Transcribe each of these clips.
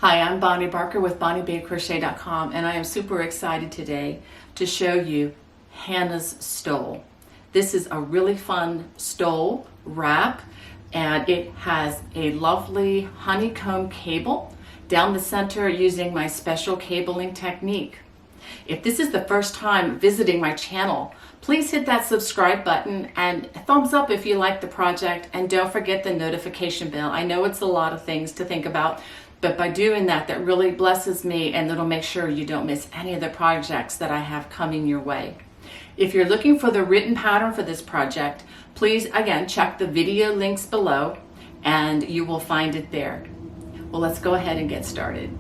Hi, I'm Bonnie Barker with BonnieBayCrochet.com, and I am super excited today to show you Hannah's stole. This is a really fun stole wrap, and it has a lovely honeycomb cable down the center using my special cabling technique. If this is the first time visiting my channel, please hit that subscribe button and thumbs up if you like the project, and don't forget the notification bell. I know it's a lot of things to think about, but by doing that, that really blesses me, and it'll make sure you don't miss any of the projects that I have coming your way. If you're looking for the written pattern for this project, please again check the video links below and you will find it there. Well, let's go ahead and get started.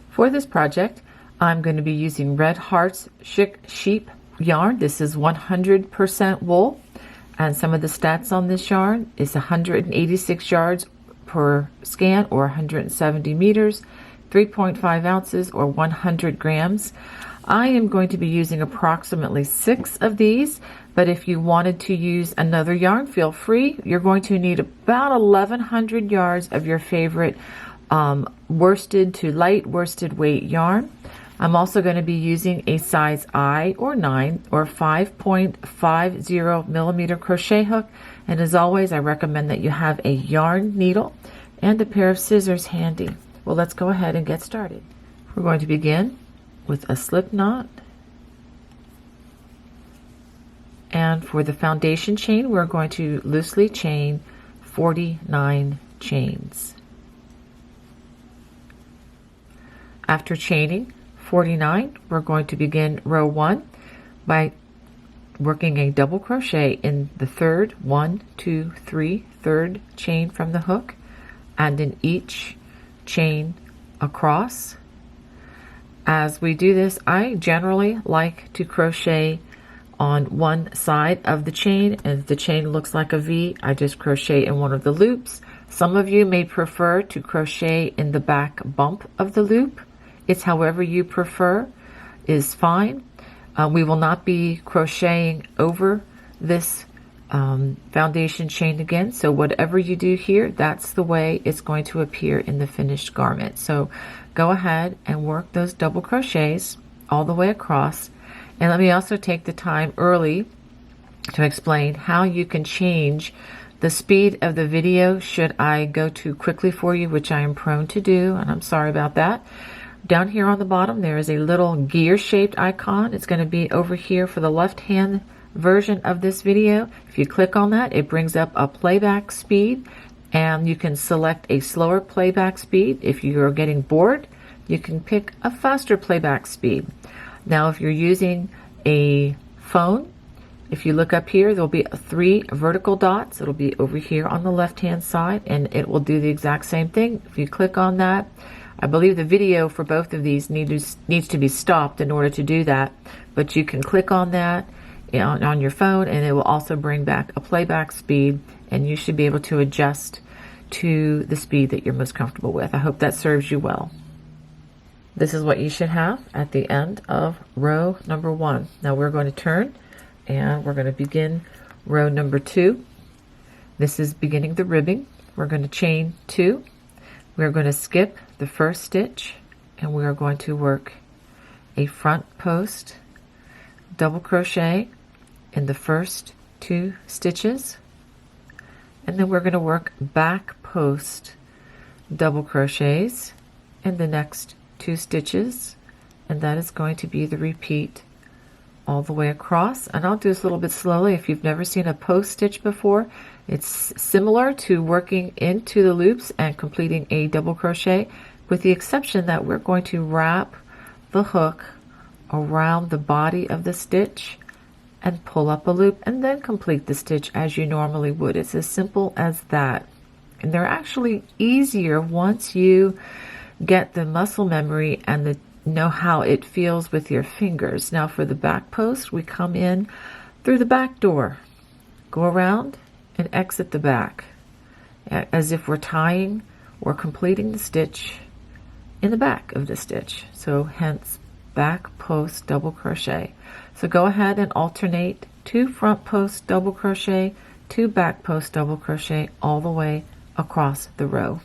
For this project, I'm going to be using Red Heart's sheep yarn. This is 100% wool, and some of the stats on this yarn is 186 yards per scan, or 170 meters, 3.5 ounces, or 100 grams. I am going to be using approximately 6 of these, but if you wanted to use another yarn, feel free. You're going to need about 1,100 yards of your favorite worsted to light worsted weight yarn. I'm also going to be using a size I or 9 or 5.50 millimeter crochet hook, and as always I recommend that you have a yarn needle and a pair of scissors handy. Well, let's go ahead and get started. We're going to begin with a slip knot, and for the foundation chain we're going to loosely chain 49 chains. After chaining 49, we're going to begin row 1 by working a double crochet in the third, 1, 2, 3, third chain from the hook, and in each chain across. As we do this, I generally like to crochet on one side of the chain, and if the chain looks like a V, I just crochet in one of the loops. Some of you may prefer to crochet in the back bump of the loop. It's however you prefer is fine. We will not be crocheting over this foundation chain again, so whatever you do here, that's the way it's going to appear in the finished garment. So go ahead and work those double crochets all the way across. And let me also take the time early to explain how you can change the speed of the video should I go too quickly for you, which I am prone to do, and I'm sorry about that. Down here on the bottom there is a little gear shaped icon. It's going to be over here for the left hand version of this video. If you click on that, it brings up a playback speed, and you can select a slower playback speed. If you're getting bored, you can pick a faster playback speed. Now if you're using a phone, if you look up here, there'll be 3 vertical dots. It'll be over here on the left hand side, and it will do the exact same thing. If you click on that, I believe the video for both of these needs to be stopped in order to do that, but you can click on that on your phone, and it will also bring back a playback speed, and you should be able to adjust to the speed that you're most comfortable with. I hope that serves you well. This is what you should have at the end of row number 1. Now we're going to turn, and we're going to begin row number 2. This is beginning the ribbing. We're going to chain 2. We're going to skip the first stitch, and we are going to work a front post double crochet in the first 2 stitches, and then we're going to work back post double crochets in the next 2 stitches, and that is going to be the repeat all the way across. And I'll do this a little bit slowly. If you've never seen a post stitch before, it's similar to working into the loops and completing a double crochet, with the exception that we're going to wrap the hook around the body of the stitch and pull up a loop and then complete the stitch as you normally would. It's as simple as that. And they're actually easier once you get the muscle memory and know how it feels with your fingers. Now for the back post, we come in through the back door, go around and exit the back as if we're tying or completing the stitch in the back of the stitch. So hence back post double crochet. So go ahead and alternate 2 front post double crochet, 2 back post double crochet all the way across the row.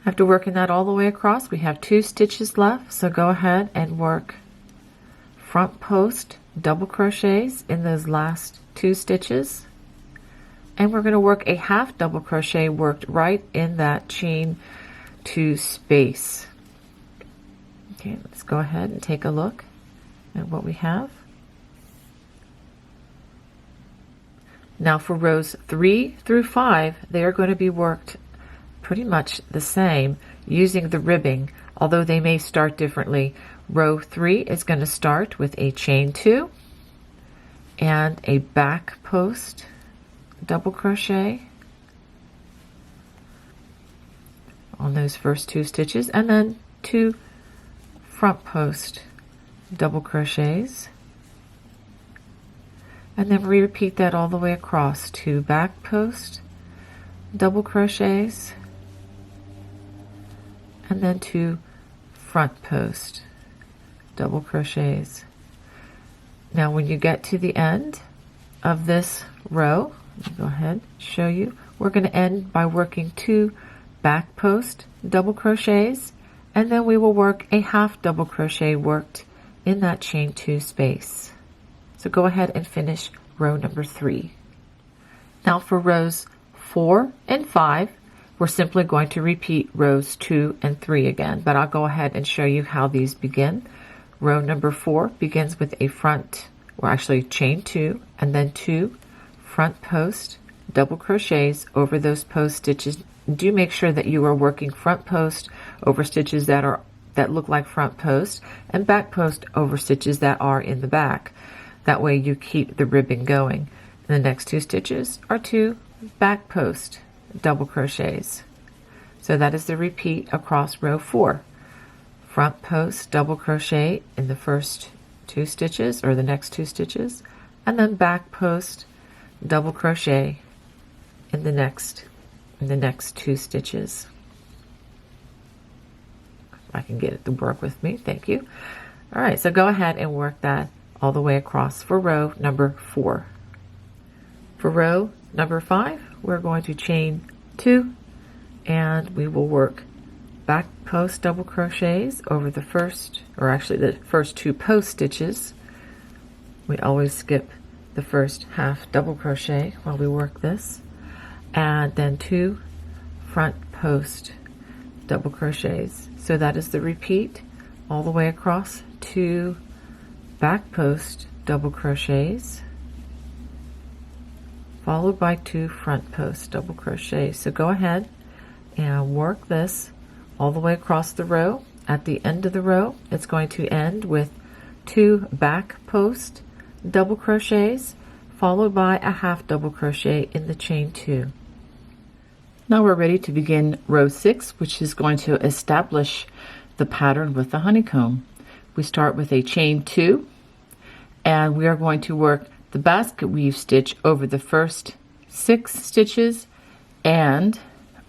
After working that all the way across, we have 2 stitches left, so go ahead and work front post double crochets in those last 2 stitches, and we're going to work a half double crochet worked right in that chain 2 space. Okay, let's go ahead and take a look at what we have. Now for rows 3 through 5, they are going to be worked pretty much the same using the ribbing, although they may start differently. Row 3 is going to start with a chain 2 and a back post double crochet on those first 2 stitches, and then 2 front post double crochets, and then we repeat that all the way across. 2 back post double crochets, and then 2 front post double crochets. Now when you get to the end of this row, let me go ahead and show you, we're going to end by working 2 back post double crochets, and then we will work a half double crochet worked in that chain 2 space. So go ahead and finish row number 3. Now for rows 4 and 5, we're simply going to repeat rows 2 and 3 again, but I'll go ahead and show you how these begin. Row number 4 begins with a front, or actually chain 2, and then 2 front post double crochets over those post stitches. Do make sure that you are working front post over stitches that look like front post, and back post over stitches that are in the back. That way you keep the ribbon going. And the next 2 stitches are 2 back post double crochets. So that is the repeat across row 4. Front post double crochet in the first 2 stitches, or the next 2 stitches, and then back post double crochet in the next 2 stitches. If I can get it to work with me, thank you. All right, so go ahead and work that all the way across for row number 4. For row number 5, we're going to chain 2, and we will work back post double crochets over the first, or actually the first 2 post stitches. We always skip the first half double crochet while we work this, and then 2 front post double crochets. So that is the repeat all the way across. 2 back post double crochets followed by 2 front post double crochets. So go ahead and work this all the way across the row. At the end of the row, it's going to end with 2 back post double crochets followed by a half double crochet in the chain 2. Now we're ready to begin row 6, which is going to establish the pattern with the honeycomb. We start with a chain 2, and we are going to work the basket weave stitch over the first 6 stitches and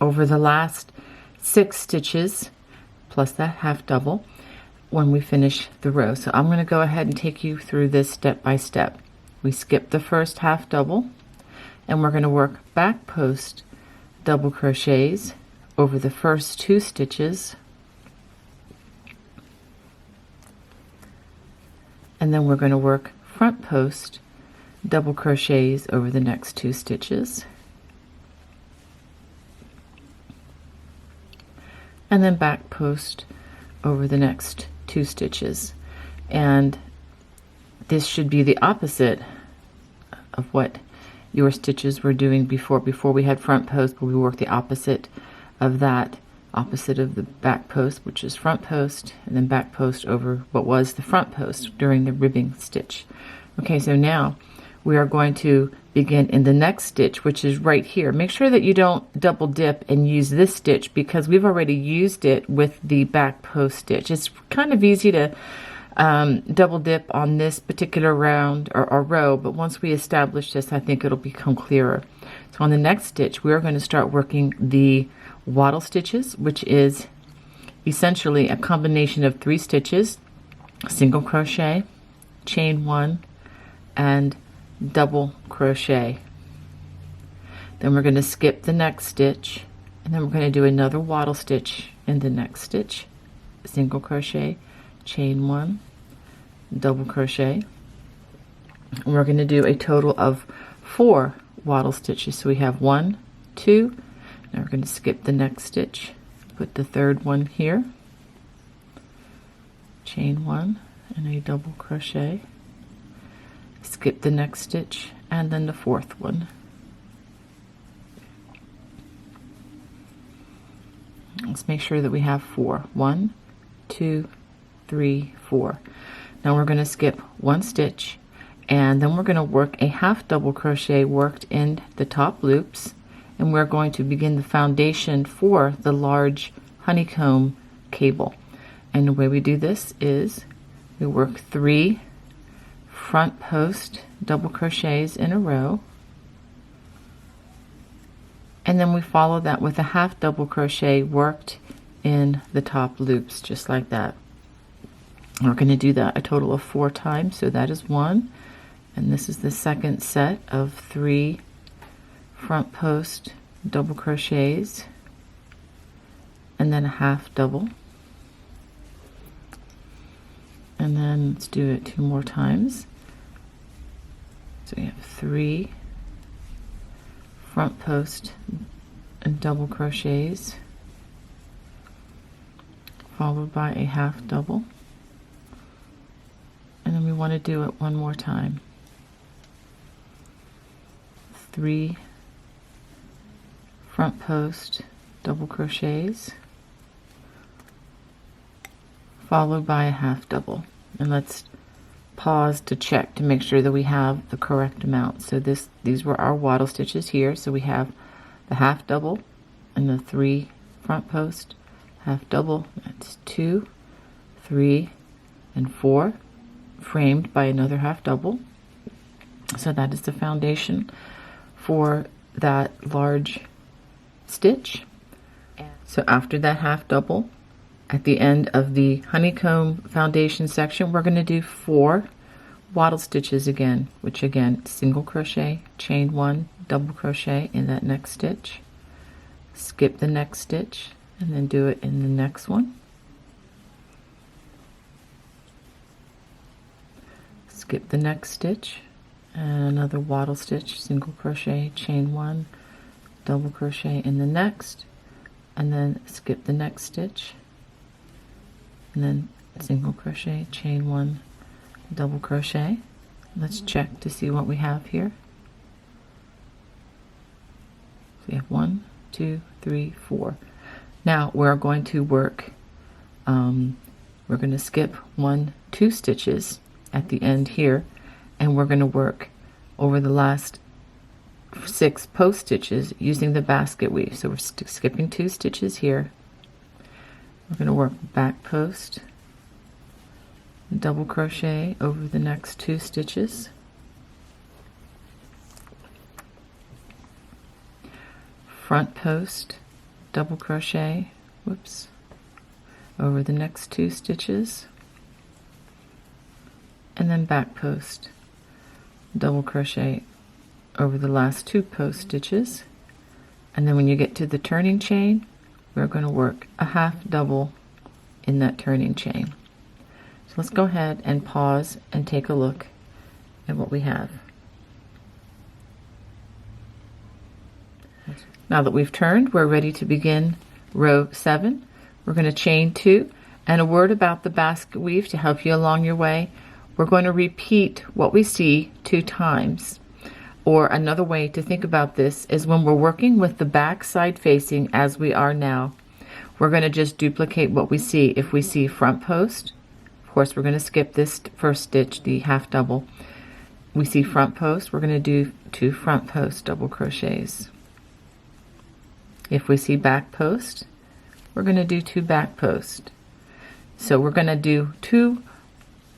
over the last 6 stitches plus that half double when we finish the row. So I'm going to go ahead and take you through this step by step. We skip the first half double, and we're going to work back post double crochets over the first 2 stitches, and then we're going to work front post double crochets over the next 2 stitches, and then back post over the next 2 stitches. And this should be the opposite of what your stitches were doing before. Before we had front post, but we worked the opposite of that, opposite of the back post, which is front post, and then back post over what was the front post during the ribbing stitch. Okay, so now we are going to begin in the next stitch, which is right here. Make sure that you don't double dip and use this stitch because we've already used it with the back post stitch. It's kind of easy to double dip on this particular round or row, but once we establish this, I think it'll become clearer. So on the next stitch, we're going to start working the wattle stitches, which is essentially a combination of 3 stitches, single crochet, chain 1, and double crochet. Then we're going to skip the next stitch and then we're going to do another wattle stitch in the next stitch, single crochet, chain 1, double crochet. And we're going to do a total of 4 wattle stitches. So we have 1, 2, now we're going to skip the next stitch, put the third one here, chain 1 and a double crochet, skip the next stitch, and then the fourth one. Let's make sure that we have 4. 1, 2, 3, 4. Now we're going to skip 1 stitch, and then we're going to work a half double crochet worked in the top loops, and we're going to begin the foundation for the large honeycomb cable. And the way we do this is we work 3 front post double crochets in a row, and then we follow that with a half double crochet worked in the top loops, just like that. And we're going to do that a total of 4 times, so that is 1, and this is the second set of 3 front post double crochets and then a half double, and then let's do it 2 more times. So we have 3 front post and double crochets followed by a half double, and then we want to do it 1 more time. 3 front post double crochets followed by a half double, and let's pause to check to make sure that we have the correct amount. So these were our wattle stitches here, so we have the half double and the 3 front post, half double, that's 2, 3, and 4, framed by another half double. So that is the foundation for that large stitch. So after that half double, at the end of the honeycomb foundation section, we're going to do 4 wattle stitches again, which again, single crochet, chain 1, double crochet in that next stitch, skip the next stitch, and then do it in the next one, skip the next stitch, and another wattle stitch, single crochet, chain 1, double crochet in the next, and then skip the next stitch, and then single crochet, chain 1, double crochet. Let's check to see what we have here. So we have 1, 2, 3, 4. Now we're going to work, we're going to skip 1, 2 stitches at the end here, and we're going to work over the last 6 post stitches using the basket weave. So we're skipping 2 stitches here. We're going to work back post, double crochet over the next 2 stitches, front post, double crochet, whoops, over the next 2 stitches, and then back post, double crochet over the last 2 post stitches, and then when you get to the turning chain, we're going to work a half double in that turning chain. So let's go ahead and pause and take a look at what we have. Now that we've turned, we're ready to begin row 7. We're going to chain 2, and a word about the basket weave to help you along your way. We're going to repeat what we see 2 times. Or another way to think about this is when we're working with the back side facing as we are now, we're going to just duplicate what we see. If we see front post, of course we're going to skip this first stitch, the half double. We see front post, we're going to do 2 front post double crochets. If we see back post, we're going to do 2 back post. So we're going to do 2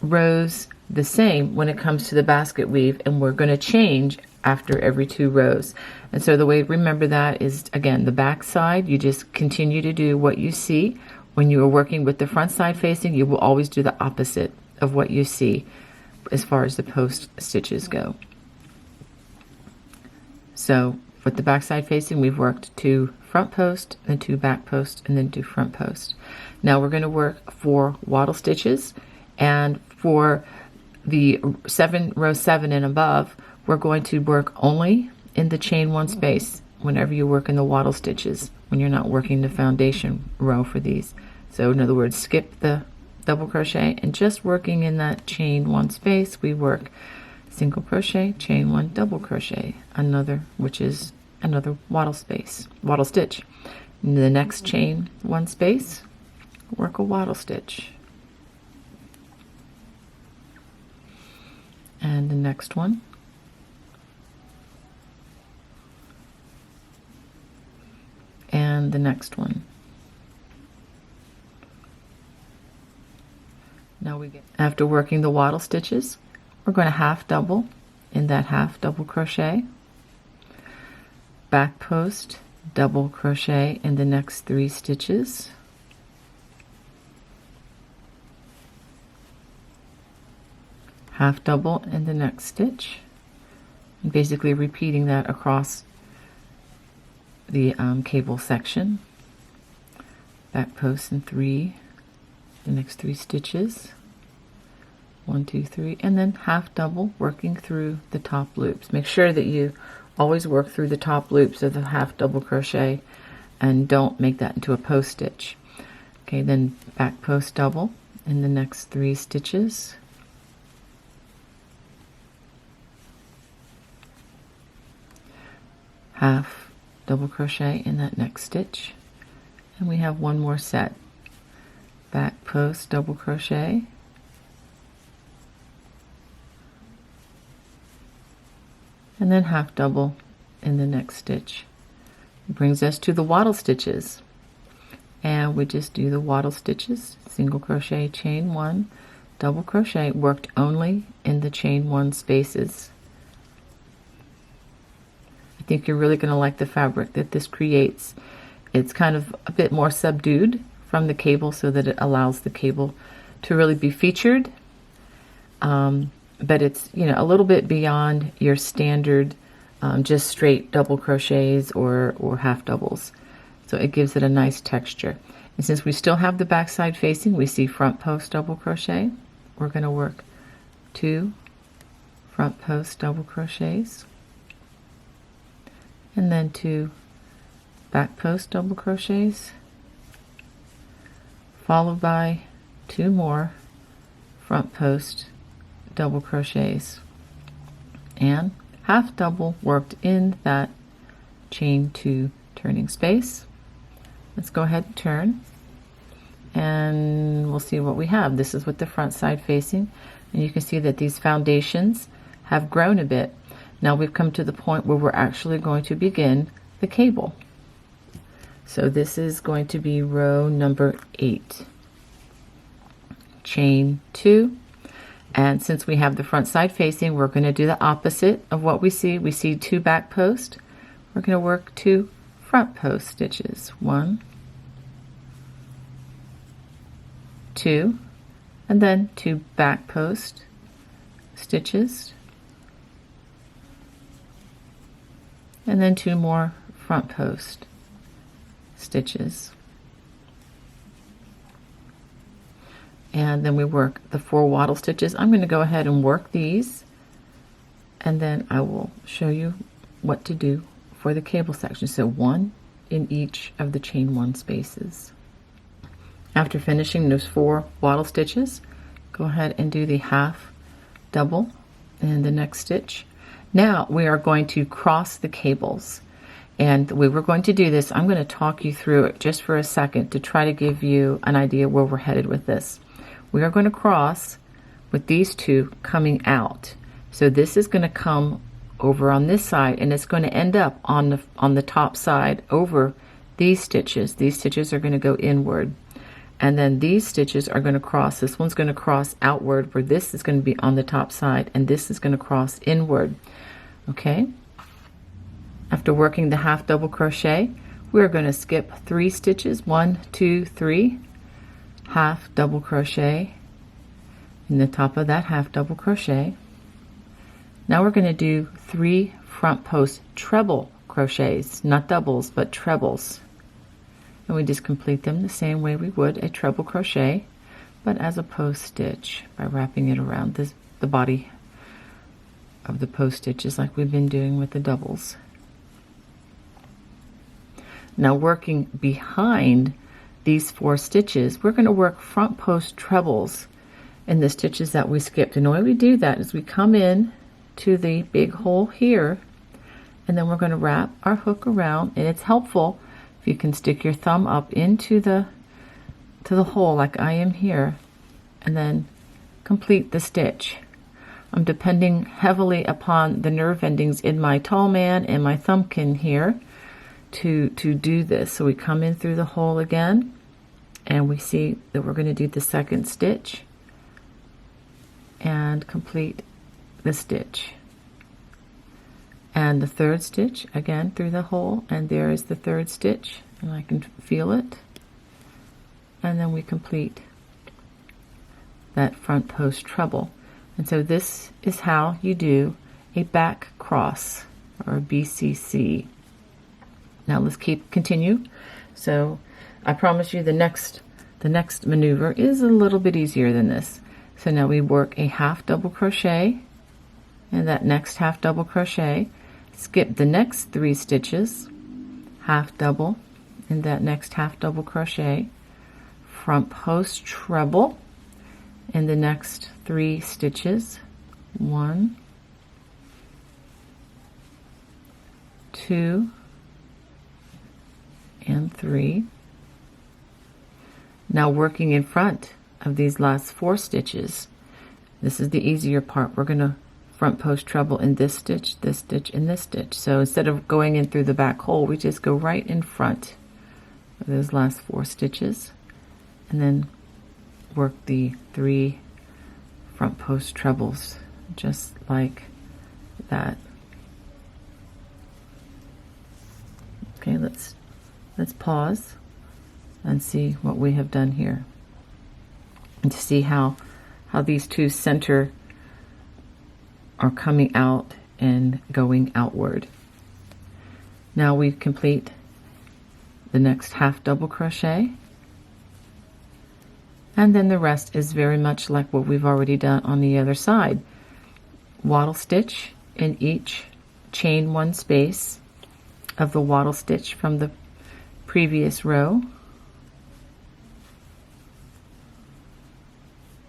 rows the same when it comes to the basket weave, and we're going to change after every 2 rows. And so the way to remember that is, again, the back side, you just continue to do what you see. When you are working with the front side facing, you will always do the opposite of what you see as far as the post stitches go. So with the back side facing, we've worked 2 front post, then 2 back post, and then 2 front post. Now we're going to work 4 wattle stitches, and for the row 7 and above, we're going to work only in the chain 1 space whenever you work in the wattle stitches, when you're not working the foundation row for these. So in other words, skip the double crochet and just working in that chain 1 space, we work single crochet, chain 1, double crochet, which is another wattle stitch. In the next chain 1 space, work a wattle stitch. And the next one. And the next one. Now after working the wattle stitches, we're going to half double in that half double crochet, back post, double crochet in the next 3 stitches, half double in the next stitch, and basically repeating that across the cable section, back post in the next 3 stitches, 1, 2, 3, and then half double working through the top loops. Make sure that you always work through the top loops of the half double crochet and don't make that into a post stitch. Okay, then back post double in the next 3 stitches, half double crochet in that next stitch, and we have 1 more set. Back post double crochet, and then half double in the next stitch. It brings us to the wattle stitches, and we just do the wattle stitches, single crochet, chain 1, double crochet, worked only in the chain 1 spaces. I think you're really going to like the fabric that this creates. It's kind of a bit more subdued from the cable so that it allows the cable to really be featured. But it's, a little bit beyond your standard just straight double crochets or half doubles. So it gives it a nice texture. And since we still have the back side facing, we see front post double crochet. We're going to work 2 front post double crochets, and then 2 back post double crochets, followed by 2 more front post double crochets, and half double worked in that chain 2 turning space. Let's go ahead and turn, and we'll see what we have. This is with the front side facing, and you can see that these foundations have grown a bit. Now we've come to the point where we're actually going to begin the cable. So this is going to be row number 8. Chain 2, and since we have the front side facing, we're going to do the opposite of what we see. We see 2 back post. We're going to work 2 front post stitches, 1, 2, and then 2 back post stitches, and then 2 more front post stitches. And then we work the 4 wattle stitches. I'm going to go ahead and work these, and then I will show you what to do for the cable section. So 1 in each of the chain 1 spaces. After finishing those 4 wattle stitches, go ahead and do the half double in the next stitch. Now we are going to cross the cables, and the way we're going to do this, I'm going to talk you through it just for a second to try to give you an idea where we're headed with this. We are going to cross with these 2 coming out. So this is going to come over on this side, and it's going to end up on the top side over these stitches. These stitches are going to go inward, and then these stitches are going to cross. This one's going to cross outward, where this is going to be on the top side, and this is going to cross inward. Okay, after working the half double crochet, we're going to skip 3 stitches, 1, 2, 3, half double crochet in the top of that half double crochet. Now we're going to do 3 front post treble crochets, not doubles but trebles. and we just complete them the same way we would a treble crochet, but as a post stitch by wrapping it around the body of the post stitches like we've been doing with the doubles. Now working behind these 4 stitches, we're going to work front post trebles in the stitches that we skipped. And the way we do that is we come in to the big hole here, and then we're going to wrap our hook around, and it's helpful if you can stick your thumb up into the hole like I am here, and then complete the stitch. I'm depending heavily upon the nerve endings in my tall man and my thumbkin here to do this. So we come in through the hole again, and we see that we're going to do the second stitch and complete the stitch, and the third stitch again through the hole, and there is the third stitch, and I can feel it, and then we complete that front post treble. And so this is how you do a back cross, or a BCC. Now let's continue. So I promise you the next maneuver is a little bit easier than this. So now we work a half double crochet, and that next half double crochet, skip the next 3 stitches, half double, in that next half double crochet, front post treble in the next 3 stitches, 1, 2, and 3. Now working in front of these last 4 stitches, this is the easier part. We're going to front post treble in this stitch, and this stitch. So instead of going in through the back hole, we just go right in front of those last 4 stitches, and then work the 3 front post trebles just like that. Okay, let's pause and see what we have done here, and to see how these 2 center are coming out and going outward. Now we complete the next half double crochet, and then the rest is very much like what we've already done on the other side. Wattle stitch in each chain 1 space of the wattle stitch from the previous row.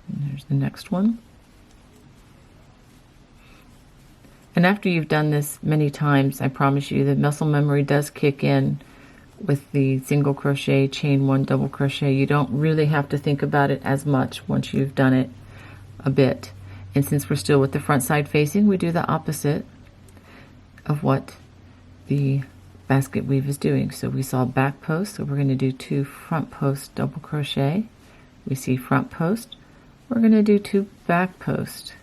And there's the next one. And after you've done this many times, I promise you the muscle memory does kick in with the single crochet, chain 1, double crochet. You don't really have to think about it as much once you've done it a bit. And since we're still with the front side facing, we do the opposite of what the basket weave is doing. So we saw back post, so we're going to do 2 front post double crochet. We see front post, we're going to do 2 back post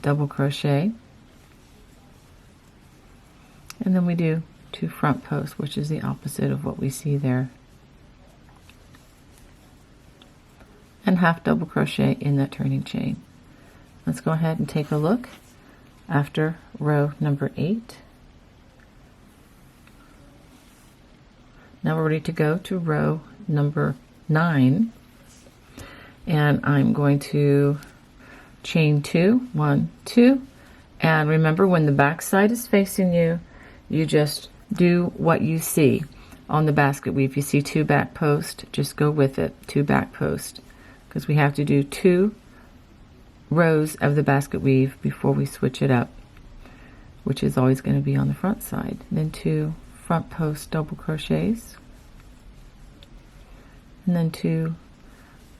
double crochet, and then we do 2 front posts, which is the opposite of what we see there, and half double crochet in that turning chain. Let's go ahead and take a look after row number 8. Now we're ready to go to row number 9, and I'm going to chain 2, 1, 2, and remember, when the back side is facing you, you just do what you see on the basket weave. If you see 2 back posts, just go with it, 2 back posts, because we have to do 2 rows of the basket weave before we switch it up, which is always going to be on the front side. Then 2 front post double crochets, and then 2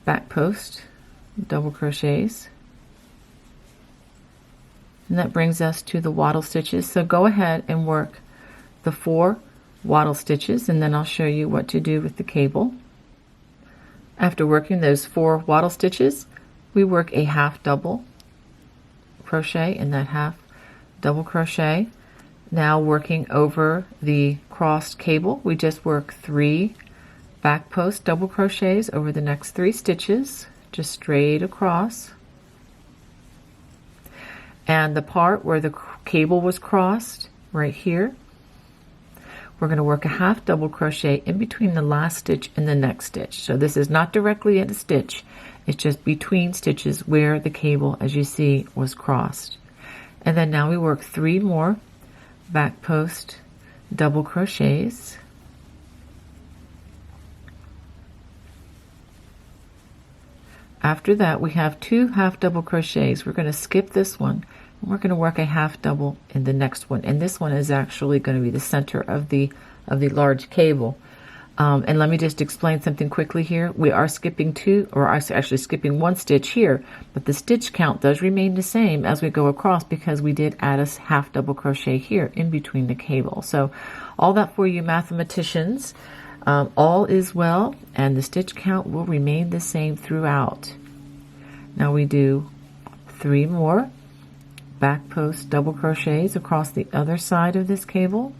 back post double crochets, and that brings us to the wattle stitches. So go ahead and work the 4 wattle stitches, and then I'll show you what to do with the cable. After working those 4 wattle stitches, we work a half double crochet in that half double crochet. Now working over the crossed cable, we just work 3 back post double crochets over the next 3 stitches, just straight across. And the part where the cable was crossed, right here, we're going to work a half double crochet in between the last stitch and the next stitch. So this is not directly in a stitch, it's just between stitches where the cable, as you see, was crossed. And then now we work 3 more back post double crochets. After that, we have 2 half double crochets. We're going to skip this one, and we're going to work a half double in the next one. And this one is actually going to be the center of the large cable. And let me just explain something quickly here. We are skipping 2, or actually skipping 1 stitch here, but the stitch count does remain the same as we go across because we did add a half double crochet here in between the cable. So all that for you mathematicians. All is well, and the stitch count will remain the same throughout. Now we do 3 more back post double crochets across the other side of this cable.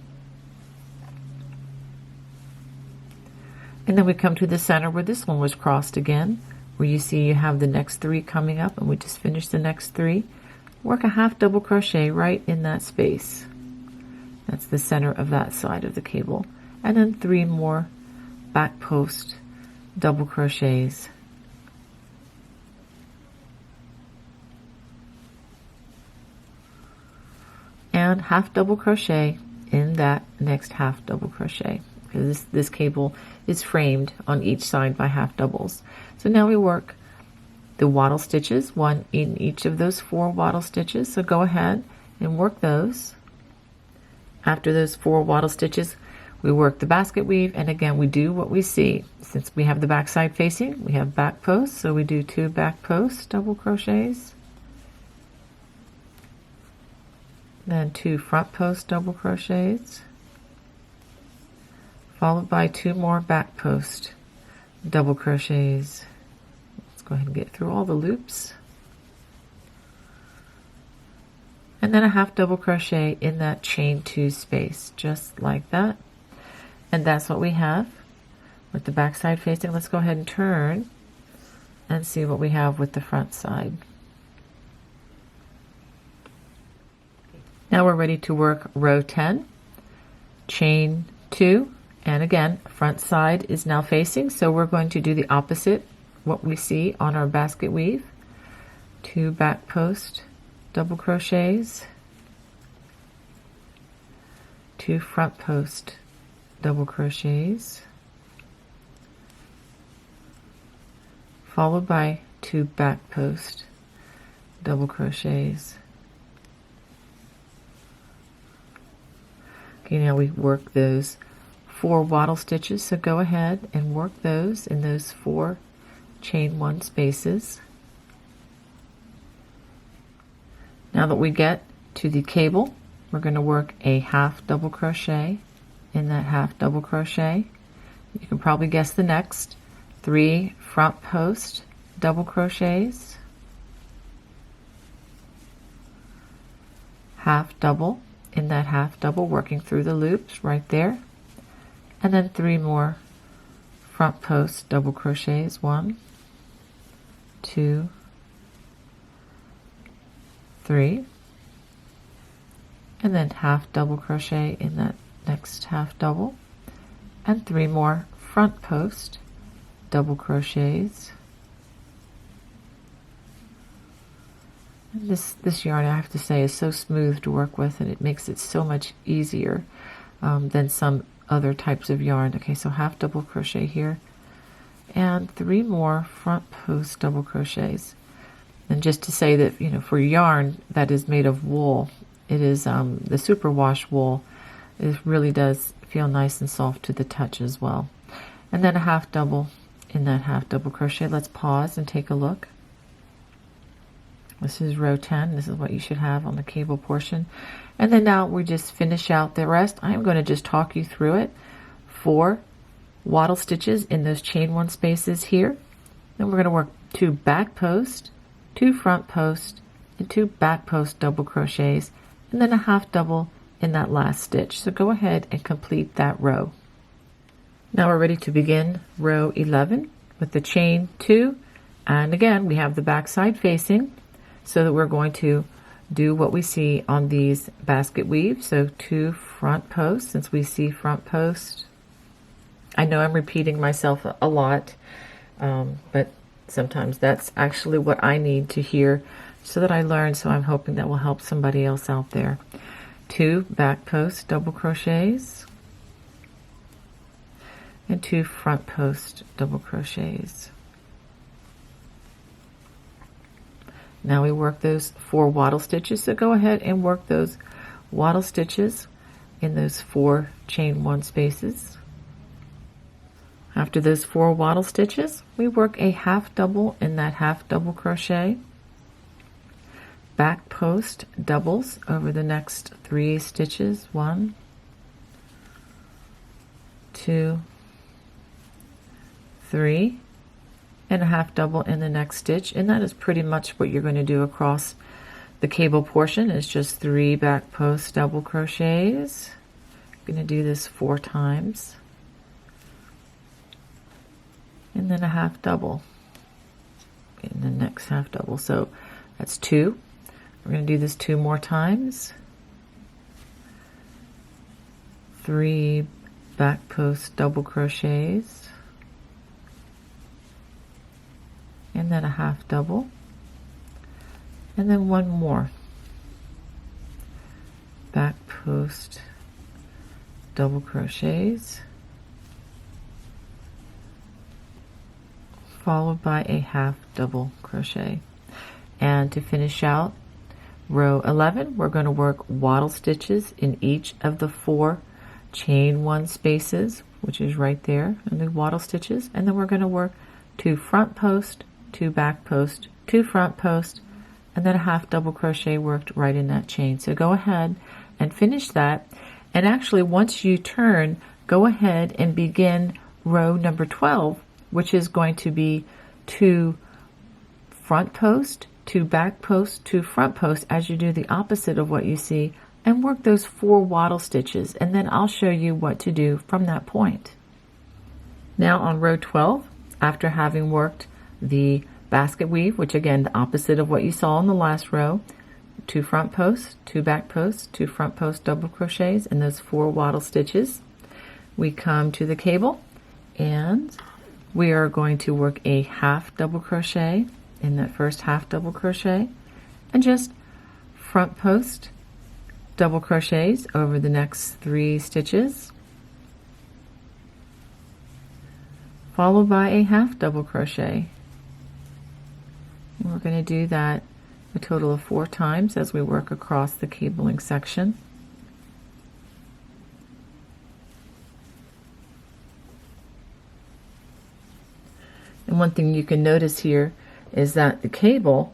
And then we come to the center where this one was crossed again, where you see you have the next 3 coming up, and we just finished the next 3. Work a half double crochet right in that space. That's the center of that side of the cable. And then 3 more back post double crochets. And half double crochet in that next half double crochet, because this cable is framed on each side by half doubles. So now we work the wattle stitches, 1 in each of those 4 wattle stitches. So go ahead and work those. After those 4 wattle stitches, we work the basket weave, and again we do what we see. Since we have the back side facing, we have back posts, so we do 2 back post double crochets, then 2 front post double crochets, followed by 2 more back post double crochets. Let's go ahead and get through all the loops. And then a half double crochet in that chain 2 space, just like that. And that's what we have with the back side facing. Let's go ahead and turn and see what we have with the front side. Now we're ready to work row 10, chain 2, and again, front side is now facing, so we're going to do the opposite, what we see on our basket weave. 2 back post double crochets, 2 front post double crochets, followed by 2 back post double crochets. Okay, now we work those 4 wattle stitches, so go ahead and work those in those 4 chain 1 spaces. Now that we get to the cable, we're going to work a half double crochet in that half double crochet. You can probably guess the next 3 front post double crochets, half double in that half double, working through the loops right there, and then 3 more front post double crochets, 1, 2, 3, and then half double crochet in that next half double, and 3 more front post double crochets. And this yarn, I have to say, is so smooth to work with, and it makes it so much easier than some other types of yarn. Okay, so half double crochet here, and 3 more front post double crochets. And just to say that, you know, for yarn that is made of wool, it is the superwash wool. It really does feel nice and soft to the touch as well. And then a half double in that half double crochet. Let's pause and take a look. This is row 10. This is what you should have on the cable portion. And then now we just finish out the rest. I'm going to just talk you through it. 4 wattle stitches in those chain 1 spaces here. Then we're going to work 2 back post, 2 front post, and 2 back post double crochets, and then a half double in that last stitch. So go ahead and complete that row. Now we're ready to begin row 11 with the chain 2, and again we have the back side facing, so that we're going to do what we see on these basket weaves. So 2 front posts, since we see front post. I know I'm repeating myself a lot, but sometimes that's actually what I need to hear so that I learn. So I'm hoping that will help somebody else out there. 2 back post double crochets and 2 front post double crochets. Now we work those 4 wattle stitches, so go ahead and work those wattle stitches in those 4 chain 1 spaces. After those 4 wattle stitches, we work a half double in that half double crochet, back post doubles over the next 3 stitches, 1, 2, 3, and a half double in the next stitch, and that is pretty much what you're going to do across the cable portion. Is just 3 back post double crochets. I'm going to do this 4 times, and then a half double in the next half double. So that's 2. We're going to do this 2 more times. 3 back post double crochets, and then a half double, and then 1 more back post double crochets, followed by a half double crochet. And to finish out row 11, we're going to work wattle stitches in each of the 4 chain 1 spaces, which is right there in the wattle stitches, and then we're going to work 2 front post, 2 back post, 2 front post, and then a half double crochet worked right in that chain. So go ahead and finish that, and actually once you turn, go ahead and begin row number 12, which is going to be 2 front post, 2 back post, 2 front post, as you do the opposite of what you see, and work those 4 wattle stitches, and then I'll show you what to do from that point. Now on row 12, after having worked the basket weave, which again the opposite of what you saw in the last row, 2 front posts, 2 back posts, 2 front post double crochets, and those 4 wattle stitches, we come to the cable, and we are going to work a half double crochet in that first half double crochet, and just front post double crochets over the next 3 stitches, followed by a half double crochet. And we're going to do that a total of 4 times as we work across the cabling section. And one thing you can notice here is that the cable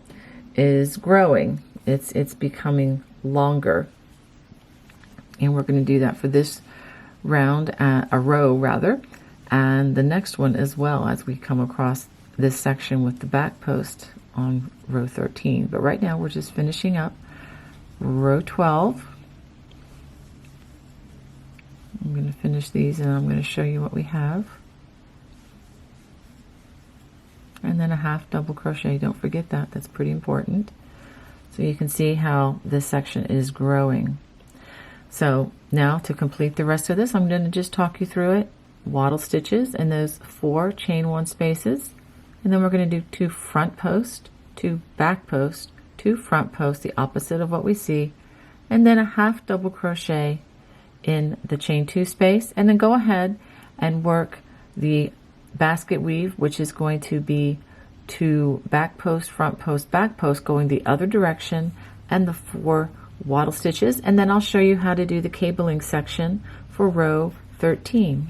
is growing. It's becoming longer. And we're going to do that for this round, a row rather, and the next one as well as we come across this section with the back post on row 13. But right now we're just finishing up row 12. I'm going to finish these and I'm going to show you what we have. And then a half double crochet, don't forget that, that's pretty important. So you can see how this section is growing. So now to complete the rest of this, I'm going to just talk you through it. Wattle stitches in those 4 chain 1 spaces, and then we're going to do 2 front post, 2 back post, 2 front post, the opposite of what we see, and then a half double crochet in the chain 2 space, and then go ahead and work the basket weave, which is going to be 2 back post, front post, back post going the other direction, and the 4 wattle stitches, and then I'll show you how to do the cabling section for row 13.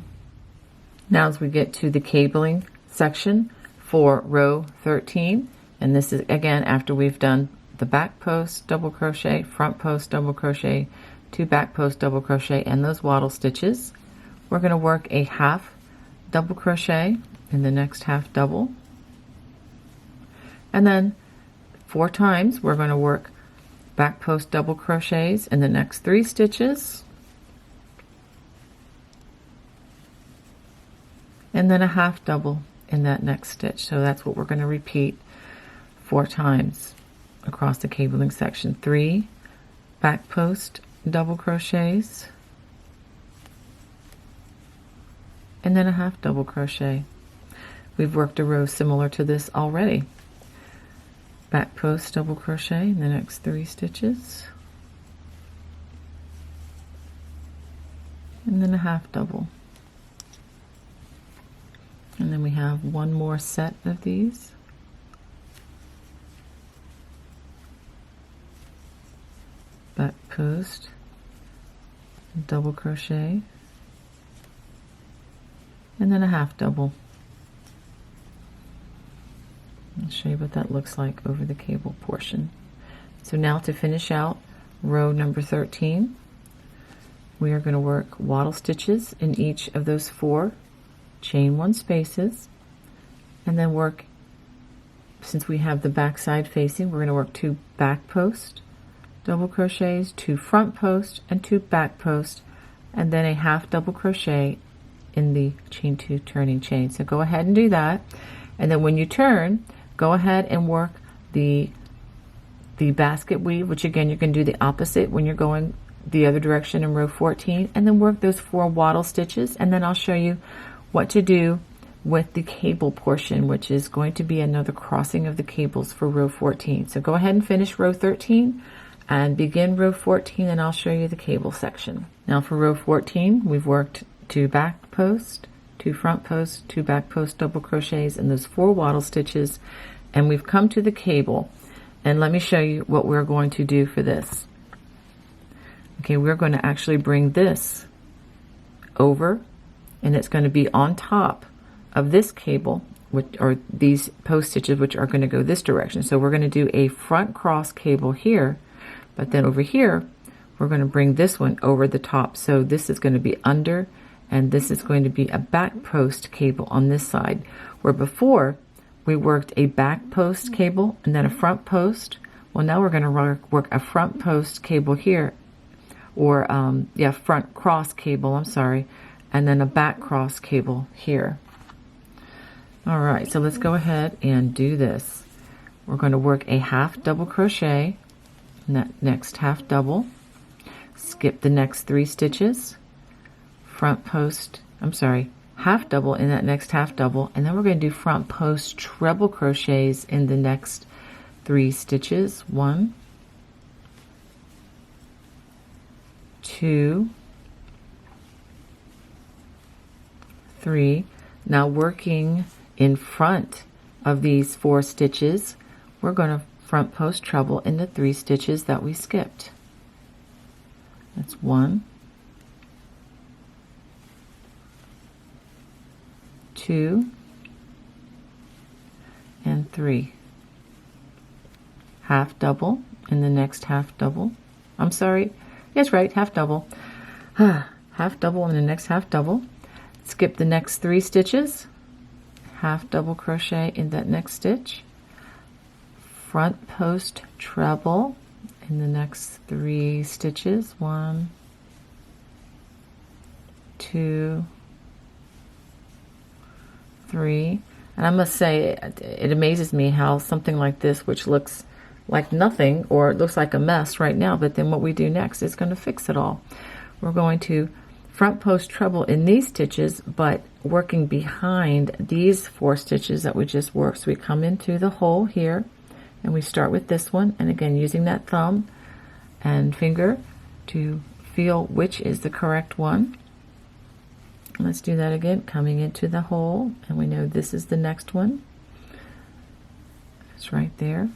Now as we get to the cabling section for row 13, and this is again after we've done the back post double crochet, front post double crochet, 2 back post double crochet, and those wattle stitches, we're going to work a half double crochet in the next half double, and then 4 times we're going to work back post double crochets in the next 3 stitches, and then a half double in that next stitch. So that's what we're going to repeat 4 times across the cabling section, 3 back post double crochets, and then a half double crochet. We've worked a row similar to this already. Back post double crochet in the next 3 stitches, and then a half double. And then we have one more set of these. Back post, double crochet, and then a half double. I'll show you what that looks like over the cable portion. So now to finish out row number 13, we are going to work wattle stitches in each of those 4 chain 1 spaces, and then work, since we have the back side facing, we're going to work 2 back post double crochets, 2 front post, and 2 back post, and then a half double crochet in the chain 2 turning chain. So go ahead and do that, and then when you turn, go ahead and work the basket weave, which again you're going to do the opposite when you're going the other direction in row 14, and then work those 4 wattle stitches, and then I'll show you what to do with the cable portion, which is going to be another crossing of the cables for row 14. So go ahead and finish row 13 and begin row 14, and I'll show you the cable section. Now for row 14, we've worked 2 back post, 2 front post, 2 back post double crochets, and those 4 wattle stitches, and we've come to the cable. And let me show you what we're going to do for this. Okay, we're going to actually bring this over, and it's going to be on top of this cable, which are these post stitches, which are going to go this direction. So we're going to do a front cross cable here, but then over here we're going to bring this one over the top. So this is going to be under, and this is going to be a back post cable on this side, where before we worked a back post cable and then a front post. Well, now we're going to work a front post cable here, or front cross cable, I'm sorry, and then a back cross cable here. All right, so let's go ahead and do this. We're going to work a half double crochet in that next half double, skip the next 3 stitches, front post, half double in that next half double, and then we're going to do front post treble crochets in the next 3 stitches. 1, 2, 3. Now working in front of these 4 stitches, we're going to front post treble in the 3 stitches that we skipped. That's 1, 2, and 3. Half double in the next half double. I'm sorry, that's right, half double. Half double in the next half double. Skip the next 3 stitches, half double crochet in that next stitch, front post treble in the next 3 stitches. 1, 2, 3. And I must say, it amazes me how something like this, which looks like nothing, or it looks like a mess right now, but then what we do next is going to fix it all. We're going to front post treble in these stitches, but working behind these 4 stitches that we just worked. So we come into the hole here, and we start with this one, and again using that thumb and finger to feel which is the correct one. Let's do that again, coming into the hole, and we know this is the next one. It's right there.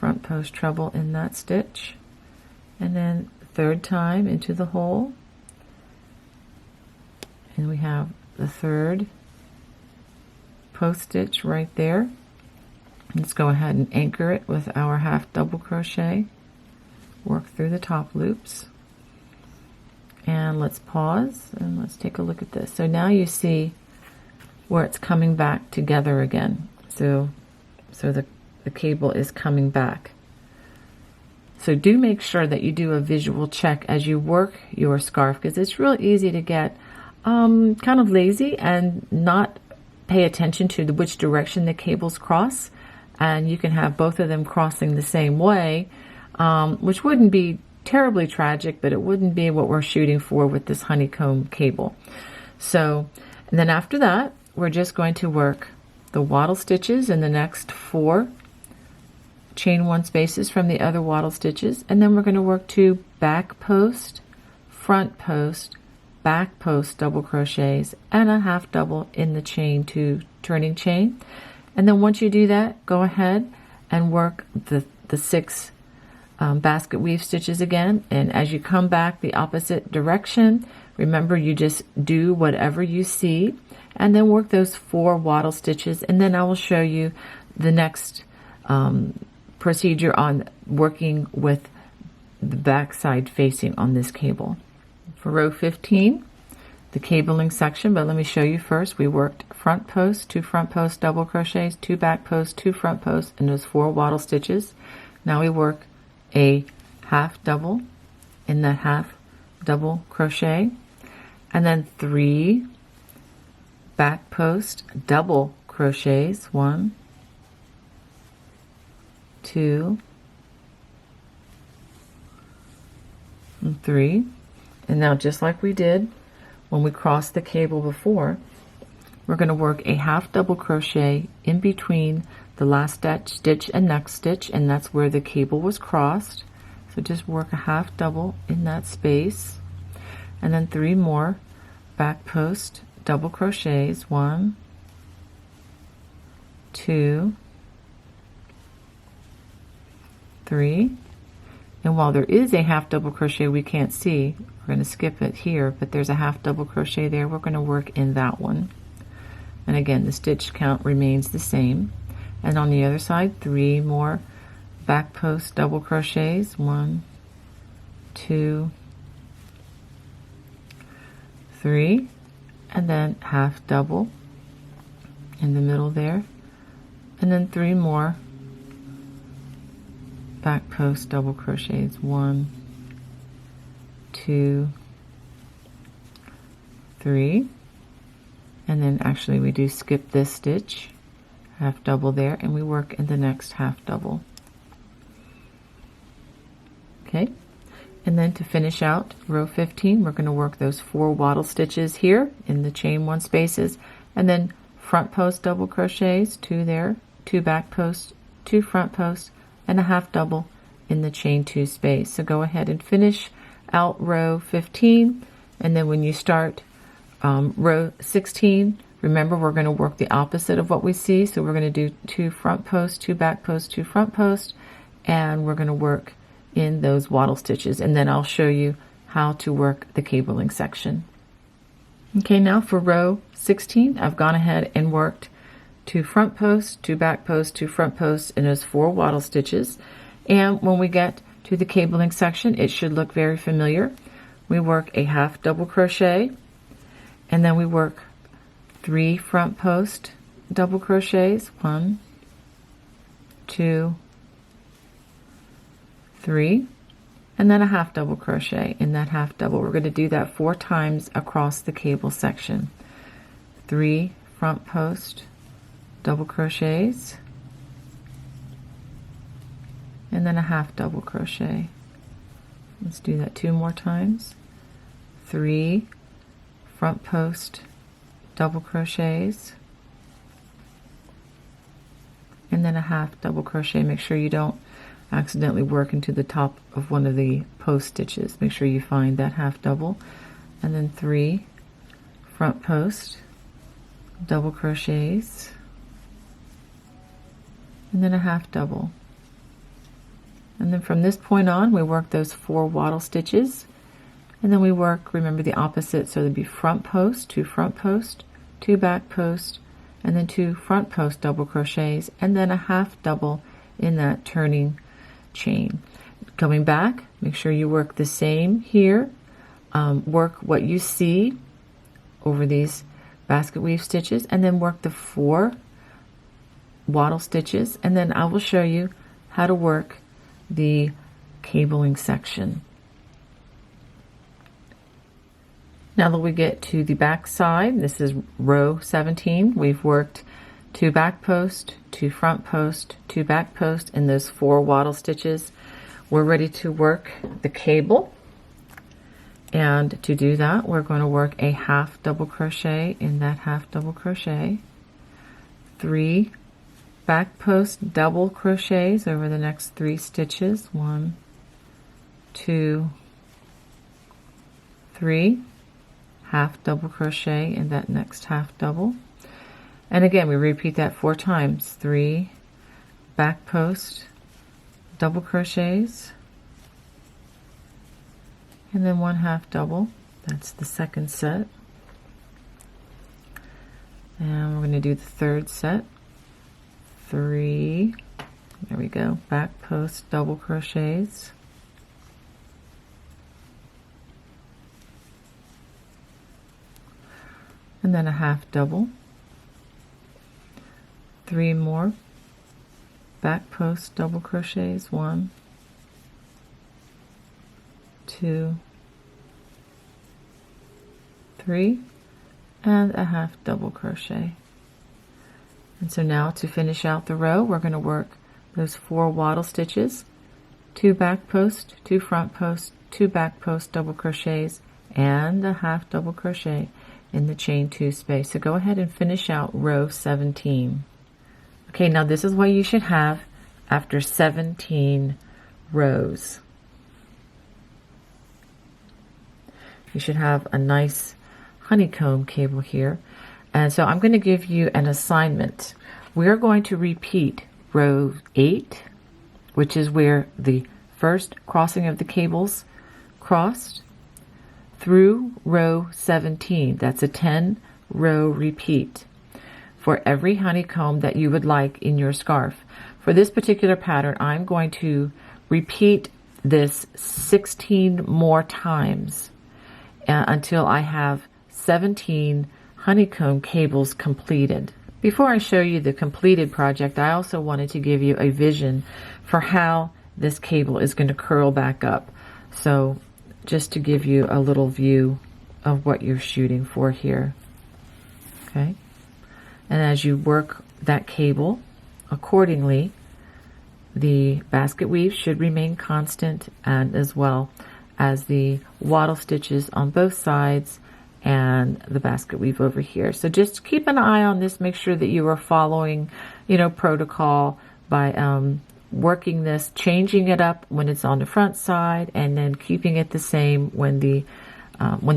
Front post treble in that stitch, and then 3rd time into the hole, and we have the 3rd post stitch right there. Let's go ahead and anchor it with our half double crochet, work through the top loops, and let's pause and let's take a look at this. So now you see where it's coming back together again. So the cable is coming back. So do make sure that you do a visual check as you work your scarf, because it's real easy to get kind of lazy and not pay attention to which direction the cables cross. and you can have both of them crossing the same way, which wouldn't be terribly tragic, but it wouldn't be what we're shooting for with this honeycomb cable. So, and then after that, we're just going to work the wattle stitches in the next 4 chain 1 spaces from the other wattle stitches, and then we're going to work 2 back post, front post, back post double crochets, and a half double in the chain 2 turning chain. And then once you do that, go ahead and work the 6 basket weave stitches again, and as you come back the opposite direction, remember you just do whatever you see, and then work those 4 wattle stitches, and then I will show you the next procedure on working with the back side facing on this cable. For row 15, the cabling section, but let me show you first. We worked front post, 2 front post double crochets, 2 back posts, 2 front posts, and those 4 wattle stitches. Now we work a half double in that half double crochet, and then 3 back post double crochets, 1, 2, and 3. And now, just like we did when we crossed the cable before, we're going to work a half double crochet in between the last stitch and next stitch, and that's where the cable was crossed. So just work a half double in that space, and then 3 more back post double crochets, 1, 2, 3. And while there is a half double crochet we can't see, we're going to skip it here, but there's a half double crochet there. We're going to work in that one, and again the stitch count remains the same. And on the other side, 3 more back post double crochets, 1, 2, 3, and then half double in the middle there, and then 3 more back post double crochets, 1, 2, 3, and then actually we do skip this stitch, half double there, and we work in the next half double. Okay, and then to finish out row 15, we're going to work those 4 wattle stitches here in the chain 1 spaces, and then front post double crochets, 2 there, 2 back posts, 2 front posts, and a half double in the chain 2 space. So go ahead and finish out row 15, and then when you start row 16, remember we're going to work the opposite of what we see. So we're going to do 2 front posts, 2 back posts, 2 front posts, and we're going to work in those wattle stitches, and then I'll show you how to work the cabling section. Okay, now for row 16, I've gone ahead and worked 2 front posts, 2 back posts, 2 front posts, and those 4 wattle stitches. And when we get to the cabling section, it should look very familiar. We work a half double crochet, and then we work 3 front post double crochets, 1, 2, 3, and then a half double crochet in that half double. We're going to do that 4 times across the cable section. 3 front post double crochets, and then a half double crochet. Let's do that 2 more times. 3 front post double crochets, and then a half double crochet. Make sure you don't accidentally work into the top of one of the post stitches. Make sure you find that half double, and then 3 front post double crochets, and then a half double. And then from this point on, we work those 4 wattle stitches, and then we work, remember, the opposite. So there'd be front post, 2 front post, 2 back post, and then 2 front post double crochets, and then a half double in that turning chain. Coming back, make sure you work the same here. Work what you see over these basket weave stitches, and then work the 4 wattle stitches, and then I will show you how to work the cabling section. Now that we get to the back side, this is row 17. We've worked 2 back post, 2 front post, 2 back post, and those 4 wattle stitches. We're ready to work the cable, and to do that we're going to work a half double crochet in that half double crochet, 3 back post double crochets over the next 3 stitches, 1, 2, 3, half double crochet in that next half double. And again, we repeat that 4 times. 3 back post double crochets, and then 1 half double. That's the second set. And we're going to do the third set. 3, there we go, back post double crochets, and then a half double. 3 more back post double crochets, 1, 2, 3, and a half double crochet. And so now to finish out the row, we're going to work those 4 wattle stitches, 2 back post, 2 front post, 2 back post double crochets, and a half double crochet in the chain 2 space. So go ahead and finish out row 17. Okay, now this is what you should have after 17 rows. You should have a nice honeycomb cable here. And so I'm going to give you an assignment. We're going to repeat row 8, which is where the first crossing of the cables crossed, through row 17. That's a 10 row repeat for every honeycomb that you would like in your scarf. For this particular pattern, I'm going to repeat this 16 more times until I have 17 honeycomb cables completed. Before I show you the completed project, I also wanted to give you a vision for how this cable is going to curl back up. So just to give you a little view of what you're shooting for here. Okay. And as you work that cable accordingly, the basket weave should remain constant, and as well as the wattle stitches on both sides and the basket weave over here. So just keep an eye on this. Make sure that you are following, protocol by working this, changing it up when it's on the front side, and then keeping it the same when the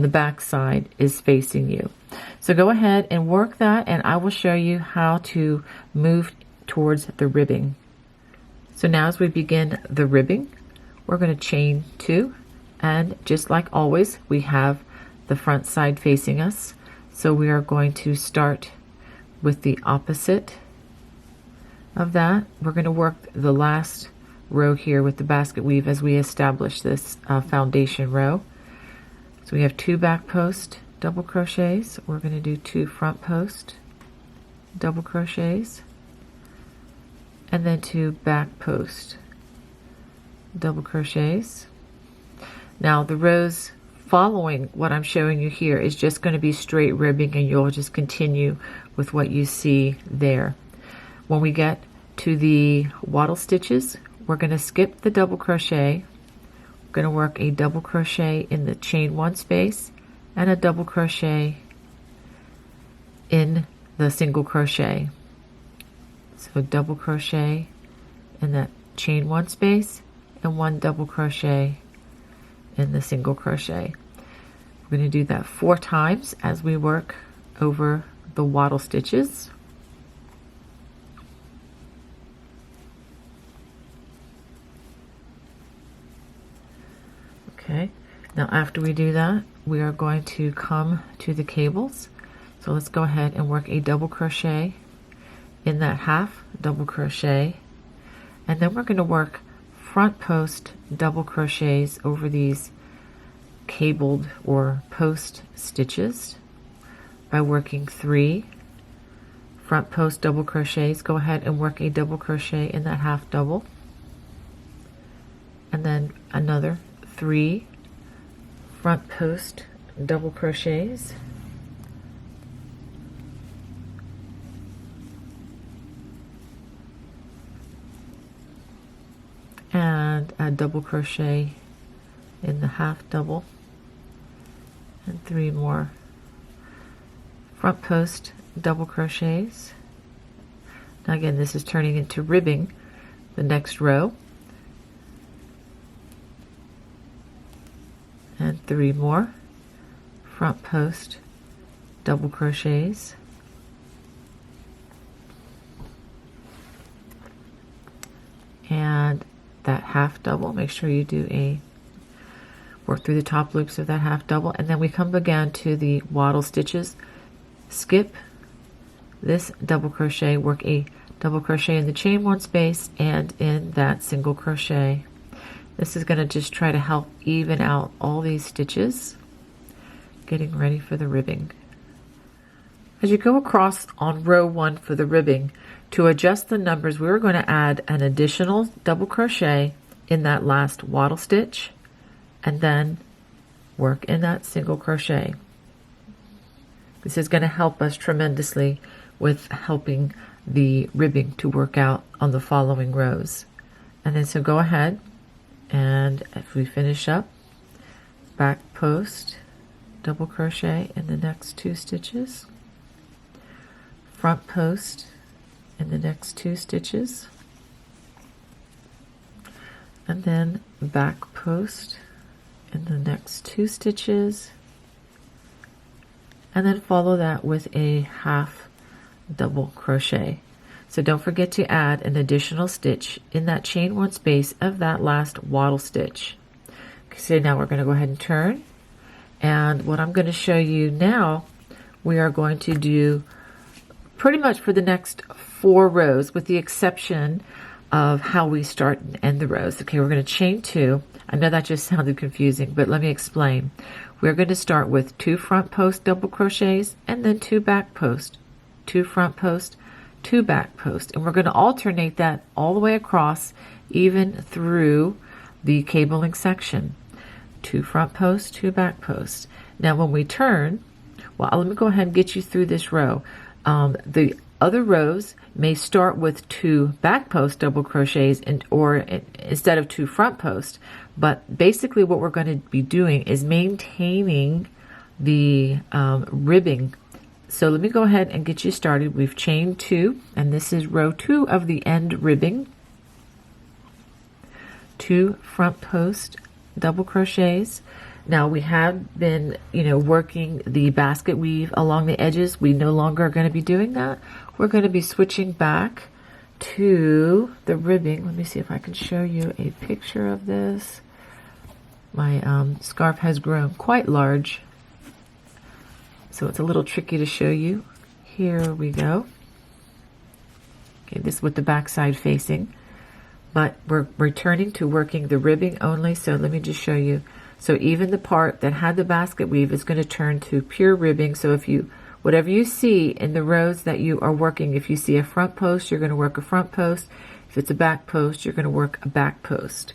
back side is facing you. So go ahead and work that, and I will show you how to move towards the ribbing. So now as we begin the ribbing, we're going to chain 2, and just like always, we have the front side facing us. So we are going to start with the opposite of that. We're going to work the last row here with the basket weave as we establish this foundation row. So we have 2 back post double crochets. We're going to do 2 front post double crochets, and then 2 back post double crochets. Now the rows following what I'm showing you here is just going to be straight ribbing, and you'll just continue with what you see there. When we get to the wattle stitches, we're going to skip the double crochet. We're going to work a double crochet in the chain 1 space and a double crochet in the single crochet. So double crochet in that chain 1 space and 1 double crochet in the single crochet. We're going to do that 4 times as we work over the wattle stitches. Okay, now after we do that, we are going to come to the cables. So let's go ahead and work a double crochet in that half double crochet, and then we're going to work front post double crochets over these cabled or post stitches by working 3 front post double crochets. Go ahead and work a double crochet in that half double, and then another 3 front post double crochets, and a double crochet in the half double, and 3 more front post double crochets. Now again, this is turning into ribbing the next row, and 3 more front post double crochets, and that half double. Make sure you do a work through the top loops of that half double, and then we come again to the wattle stitches. Skip this double crochet, work a double crochet in the chain 1 space and in that single crochet. This is going to just try to help even out all these stitches, getting ready for the ribbing. As you go across on row 1 for the ribbing, to adjust the numbers, we're going to add an additional double crochet in that last wattle stitch, and then work in that single crochet. This is going to help us tremendously with helping the ribbing to work out on the following rows. And then so go ahead, and if we finish up, back post double crochet in the next 2 stitches, front post in the next 2 stitches, and then back post in the next 2 stitches, and then follow that with a half double crochet. So don't forget to add an additional stitch in that chain 1 space of that last wattle stitch. Okay, so now we're going to go ahead and turn, and what I'm going to show you now, we are going to do pretty much for the next 4 rows, with the exception of how we start and end the rows. Okay, we're going to chain 2. I know that just sounded confusing, but let me explain. We're going to start with 2 front post double crochets and then 2 back post, 2 front post, 2 back post, and we're going to alternate that all the way across, even through the cabling section. 2 front post, 2 back post. Now when we turn, well, let me go ahead and get you through this row. The other rows may start with 2 back post double crochets or instead of 2 front post, but basically what we're going to be doing is maintaining the ribbing. So let me go ahead and get you started. We've chained 2, and this is row 2 of the end ribbing. 2 front post double crochets. Now we have been, working the basket weave along the edges. We no longer are going to be doing that. We're going to be switching back to the ribbing. Let me see if I can show you a picture of this. My scarf has grown quite large, so it's a little tricky to show you. Here we go. Okay, this is with the back side facing, but we're returning to working the ribbing only. So let me just show you. So even the part that had the basket weave is going to turn to pure ribbing. So if you, whatever you see in the rows that you are working, if you see a front post, you're going to work a front post. If it's a back post, you're going to work a back post.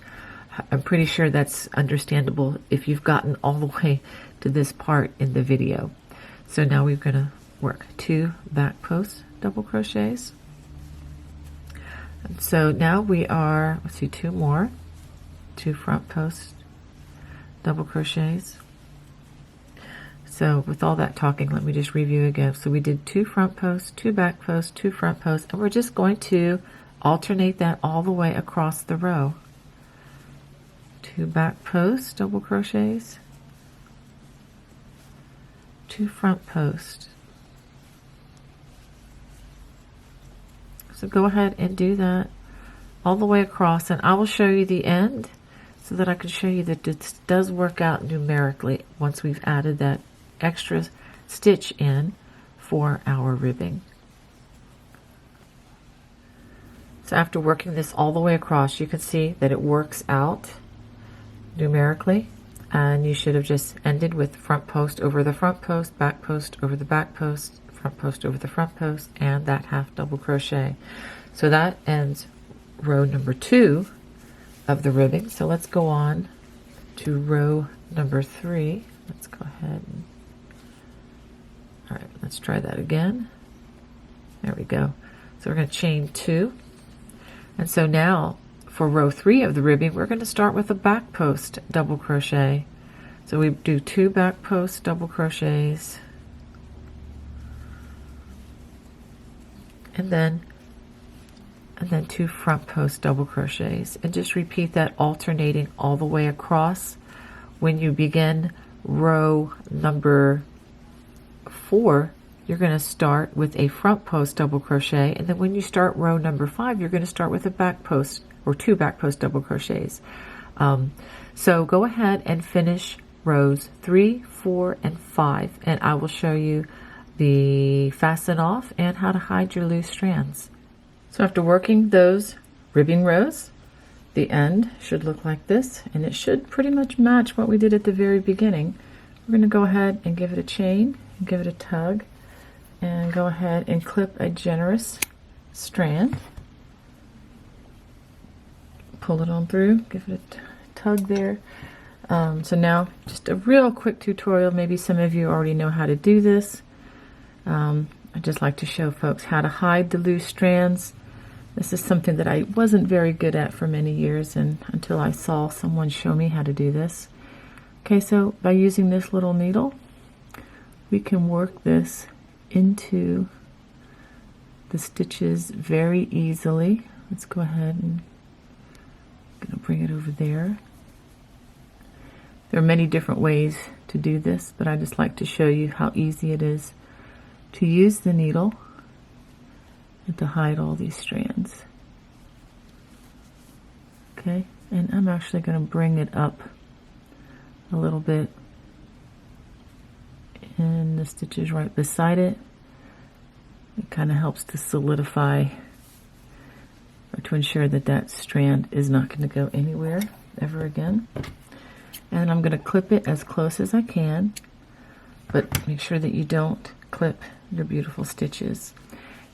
I'm pretty sure that's understandable if you've gotten all the way to this part in the video. So now we're going to work 2 back post double crochets. And so now we are, let's see, 2 more, 2 front post double crochets. So with all that talking, let me just review again. So we did 2 front posts, 2 back posts, 2 front posts, and we're just going to alternate that all the way across the row. 2 back posts double crochets, 2 front posts. So go ahead and do that all the way across, and I will show you the end so that I can show you that this does work out numerically once we've added that extra stitch in for our ribbing. So after working this all the way across, you can see that it works out numerically, and you should have just ended with front post over the front post, back post over the back post, front post over the front post, and that half double crochet. So that ends row number 2 of the ribbing. So let's go on to row number 3. Let's go ahead and, all right, let's try that again. There we go. So we're going to chain 2, and so now for row 3 of the ribbing, we're going to start with a back post double crochet. So we do 2 back post double crochets, and then 2 front post double crochets, and just repeat that alternating all the way across. When you begin row number 4, you're going to start with a front post double crochet, and then when you start row number 5, you're going to start with a back post or 2 back post double crochets. So go ahead and finish rows 3, 4, and 5, and I will show you the fasten off and how to hide your loose strands. So after working those ribbing rows, the end should look like this, and it should pretty much match what we did at the very beginning. We're going to go ahead and give it a chain, and give it a tug, and go ahead and clip a generous strand. Pull it on through, give it a tug there. So now just a real quick tutorial. Maybe some of you already know how to do this. I just like to show folks how to hide the loose strands. This is something that I wasn't very good at for many years, and until I saw someone show me how to do this. Okay, so by using this little needle, we can work this into the stitches very easily. Let's go ahead and I'm going to bring it over there. There are many different ways to do this, but I just like to show you how easy it is to use the needle and to hide all these strands. Okay, and I'm actually going to bring it up a little bit, and the stitches right beside it. It kind of helps to solidify or to ensure that that strand is not going to go anywhere ever again. And I'm going to clip it as close as I can, but make sure that you don't clip your beautiful stitches.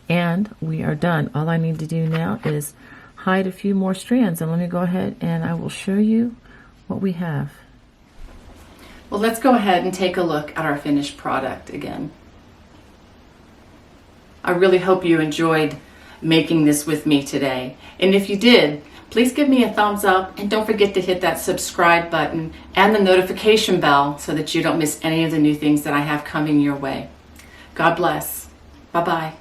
And we are done. All I need to do now is hide a few more strands, and let me go ahead and I will show you what we have. Well, let's go ahead and take a look at our finished product again. I really hope you enjoyed making this with me today. And if you did, please give me a thumbs up, and don't forget to hit that subscribe button and the notification bell so that you don't miss any of the new things that I have coming your way. God bless. Bye-bye.